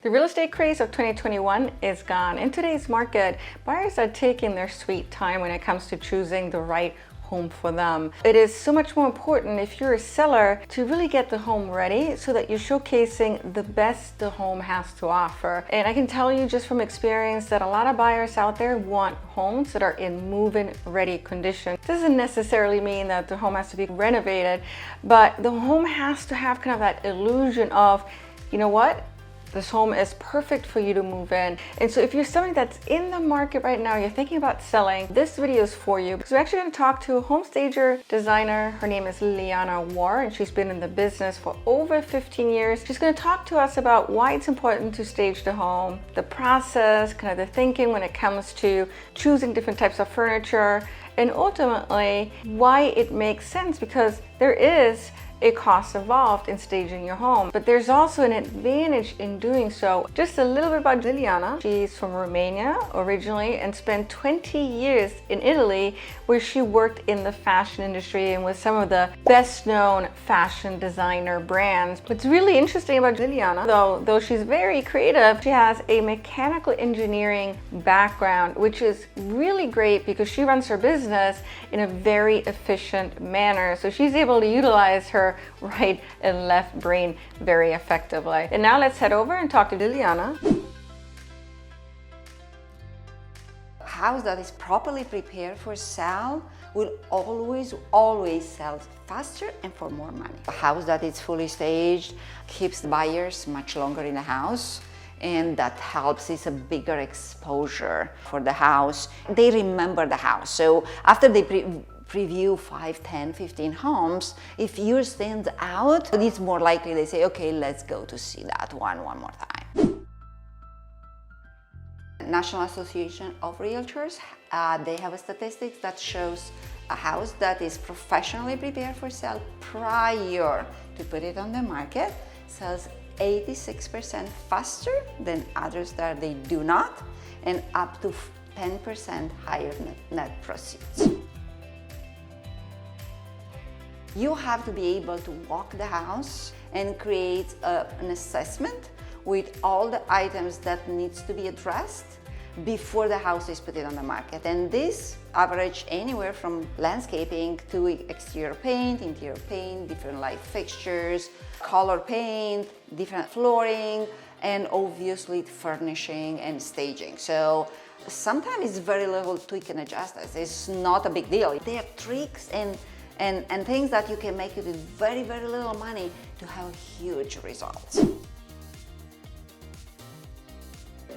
The real estate craze of 2021 is gone. In today's market, buyers are taking their sweet time when it comes to choosing the right home for them. It is so much more important if you're a seller to really get the home ready so that you're showcasing the best the home has to offer. And I can tell you just from experience that a lot of buyers out there want homes that are in move-in ready condition. Doesn't necessarily mean that the home has to be renovated, but the home has to have kind of that illusion of, you know what? This home is perfect for you to move in. And so if you're somebody that's in the market right now, you're thinking about selling, this video is for you. Because we're actually going to talk to a home stager designer. Her name is Liliana Warr, and she's been in the business for over 15 years. She's going to talk to us about why it's important to stage the home, the process, kind of the thinking when it comes to choosing different types of furniture, and ultimately why it makes sense, because there is a cost involved in staging your home, but there's also an advantage in doing so. Just a little bit about Liliana. She's from Romania originally and spent 20 years in Italy, where she worked in the fashion industry and with some of the best known fashion designer brands. What's really interesting about Liliana, though she's very creative, she has a mechanical engineering background, which is really great because she runs her business in a very efficient manner. So she's able to utilize her right and left brain very effectively. And now let's head over and talk to Liliana. A house that is properly prepared for sale will always sell faster and for more money. A house that is fully staged keeps the buyers much longer in the house, and that helps. It's a bigger exposure for the house. They remember the house. So after they preview 5, 10, 15 homes, if yours stands out, it's more likely they say, okay, let's go to see that one more time. National Association of Realtors, they have a statistics that shows a house that is professionally prepared for sale prior to put it on the market sells 86% faster than others that they do not, and up to 10% higher net proceeds. You have to be able to walk the house and create an assessment with all the items that needs to be addressed before the house is put on the market. And this average anywhere from landscaping to exterior paint, interior paint, different light fixtures, color paint, different flooring, and obviously furnishing and staging. So sometimes it's very little tweak and adjust. It's not a big deal. There are tricks and things that you can make with very, very little money to have huge results.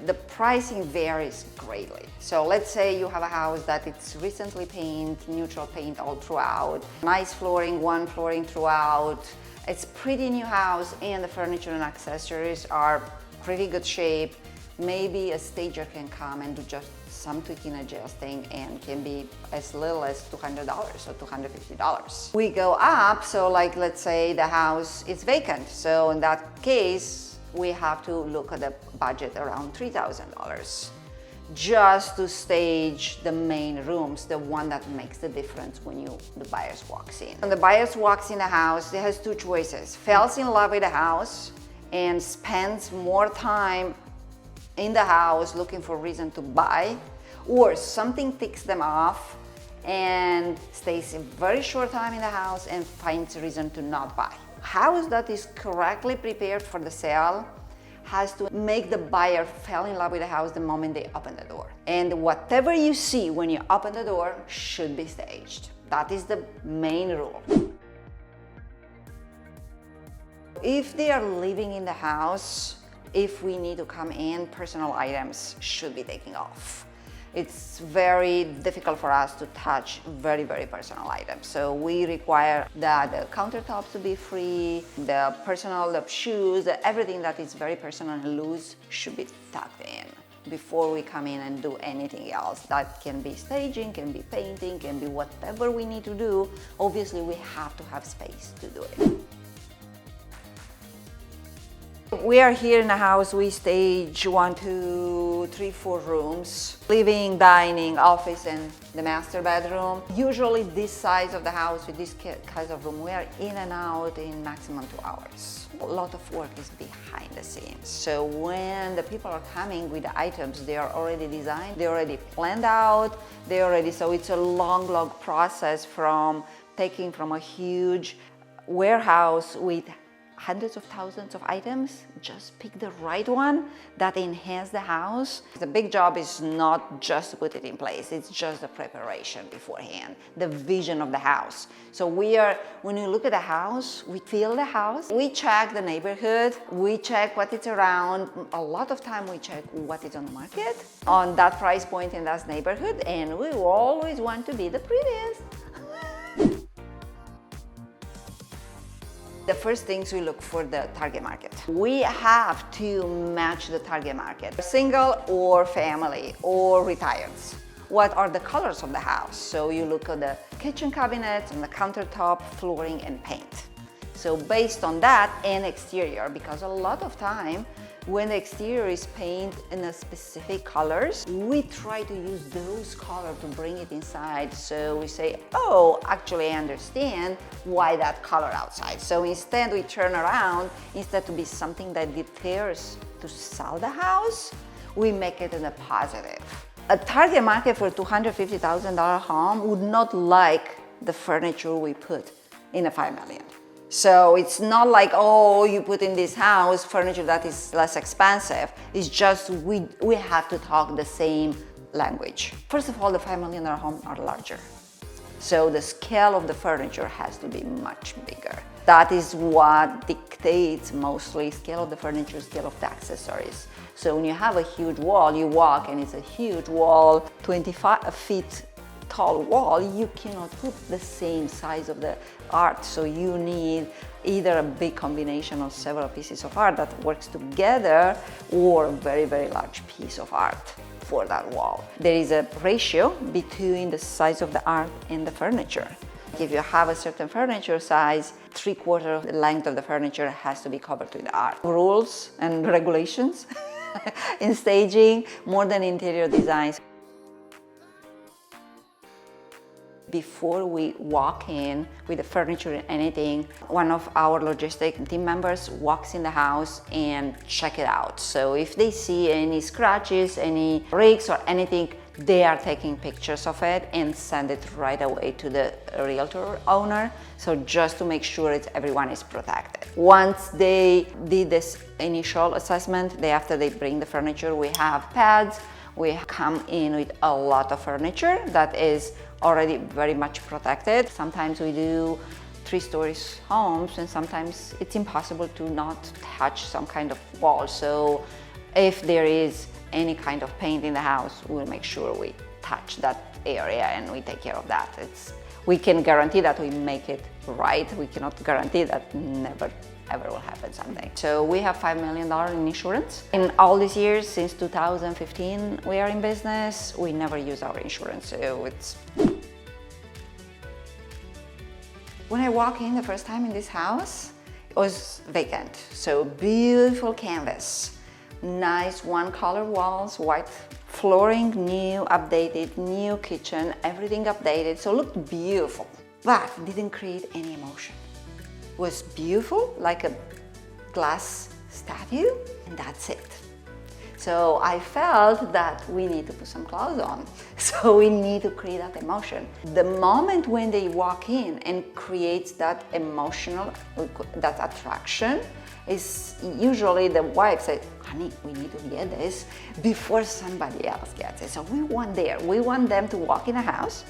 The pricing varies greatly. So let's say you have a house that it's recently painted, neutral paint all throughout, nice flooring, one flooring throughout. It's pretty new house and the furniture and accessories are pretty good shape. Maybe a stager can come and do just some tweaking, adjusting, and can be as little as $200 or $250. We go up, so like let's say the house is vacant. So in that case, we have to look at the budget around $3,000 just to stage the main rooms, the one that makes the difference when the buyers walks in. When the buyers walks in the house, they has two choices: falls in love with the house and spends more time in the house looking for reason to buy, or something ticks them off and stays a very short time in the house and finds a reason to not buy. House that is correctly prepared for the sale has to make the buyer fall in love with the house the moment they open the door. And whatever you see when you open the door should be staged. That is the main rule. If they are living in the house, if we need to come in, personal items should be taken off. It's very difficult for us to touch very, very personal items. So we require that the countertops to be free, the shoes, everything that is very personal and loose should be tucked in before we come in and do anything else. That can be staging, can be painting, can be whatever we need to do. Obviously, we have to have space to do it. We are here in a house, we stage 1, 2, 3, 4 rooms, living, dining, office, and the master bedroom. Usually this size of the house with this size of room, we are in and out in maximum 2 hours. A lot of work is behind the scenes. So when the people are coming with the items, they are already designed, they're already planned out, so it's a long process from taking from a huge warehouse with hundreds of thousands of items, just pick the right one that enhance the house. The big job is not just to put it in place, it's just the preparation beforehand, the vision of the house. So when you look at the house, we feel the house, we check the neighborhood, we check what it's around. A lot of time we check what is on the market, on that price point in that neighborhood, and we always want to be the prettiest. The first things we look for the target market. We have to match the target market, single or family or retires. What are the colors of the house? So you look at the kitchen cabinets and the countertop, flooring and paint. So based on that and exterior, because a lot of time when the exterior is painted in a specific colors, we try to use those colors to bring it inside. So we say, oh, actually I understand why that color outside. So instead we turn around, instead to be something that deters to sell the house, we make it in a positive. A target market for $250,000 home would not like the furniture we put in a $5 million. So it's not like, oh, you put in this house furniture that is less expensive. It's just we have to talk the same language. First of all, the $5 million homes are larger. So the scale of the furniture has to be much bigger. That is what dictates mostly scale of the furniture, scale of the accessories. So when you have a huge wall, you walk and it's a huge wall, 25 feet tall wall, you cannot put the same size of the art. So you need either a big combination of several pieces of art that works together or a very, very large piece of art for that wall. There is a ratio between the size of the art and the furniture. If you have a certain furniture size, 3/4 of the length of the furniture has to be covered with the art. Rules and regulations in staging more than interior designs. Before we walk in with the furniture and anything, one of our logistic team members walks in the house and check it out. So if they see any scratches, any breaks or anything, they are taking pictures of it and send it right away to the realtor owner. So just to make sure everyone is protected. Once they did this initial assessment, after they bring the furniture, we have pads. We come in with a lot of furniture that is already very much protected. Sometimes we do 3-story homes and sometimes it's impossible to not touch some kind of wall. So if there is any kind of paint in the house, we'll make sure we touch that area and we take care of that. We can guarantee that we make it right. We cannot guarantee that never ever will happen someday. So we have $5 million in insurance. In all these years, since 2015, we are in business, we never use our insurance. So when I walked in the first time in this house, it was vacant. So beautiful canvas, nice one-color walls, white flooring, new, updated, new kitchen, everything updated. So it looked beautiful, but didn't create any emotion. Was beautiful, like a glass statue, and that's it. So I felt that we need to put some clothes on. So we need to create that emotion. The moment when they walk in and creates that emotional, that attraction, is usually the wife says, honey, we need to get this before somebody else gets it. So we want them to walk in a house,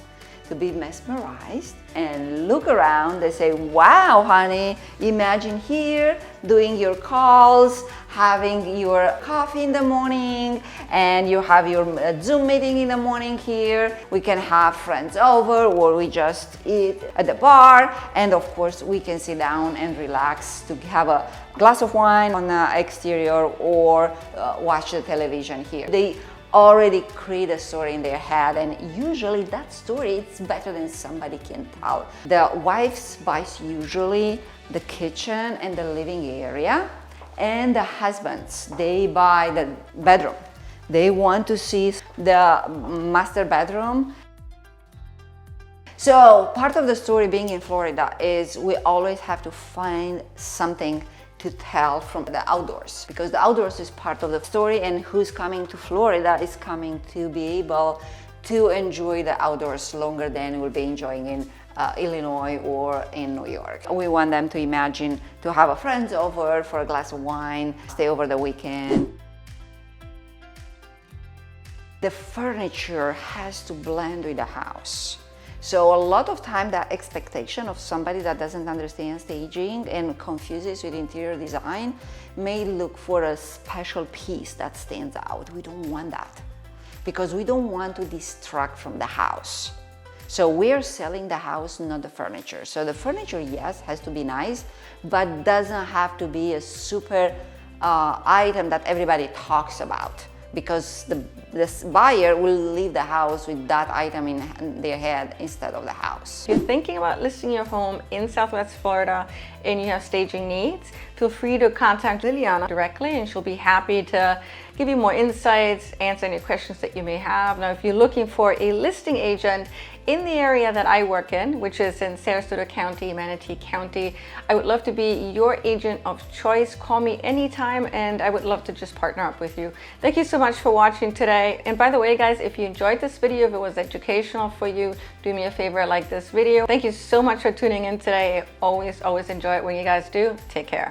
to be mesmerized and look around. They say, wow, honey, imagine here doing your calls, having your coffee in the morning, and you have your Zoom meeting in the morning here. We can have friends over, or we just eat at the bar, and of course we can sit down and relax to have a glass of wine on the exterior or watch the television here. They already create a story in their head, and usually that story is better than somebody can tell. The wives buys usually the kitchen and the living area, And the husbands, they buy the bedroom. They want to see the master bedroom. So part of the story being in Florida is we always have to find something to tell from the outdoors, because the outdoors is part of the story, and who's coming to Florida is coming to be able to enjoy the outdoors longer than we'll be enjoying in Illinois or in New York. We want them to imagine to have a friend over for a glass of wine, stay over the weekend. The furniture has to blend with the house. So a lot of time the expectation of somebody that doesn't understand staging and confuses with interior design may look for a special piece that stands out. We don't want that, because we don't want to distract from the house. So we're selling the house, not the furniture. So the furniture, yes, has to be nice, but doesn't have to be a super item that everybody talks about, because this buyer will leave the house with that item in their head instead of the house. If you're thinking about listing your home in Southwest Florida and you have staging needs, feel free to contact Liliana directly, and she'll be happy to give you more insights, answer any questions that you may have. Now, if you're looking for a listing agent in the area that I work in, which is in Sarasota County, Manatee County, I would love to be your agent of choice. Call me anytime, and I would love to just partner up with you. Thank you so much for watching today. And by the way, guys, if you enjoyed this video, if it was educational for you, do me a favor, like this video. Thank you so much for tuning in today. I always enjoy it when you guys do. Take care.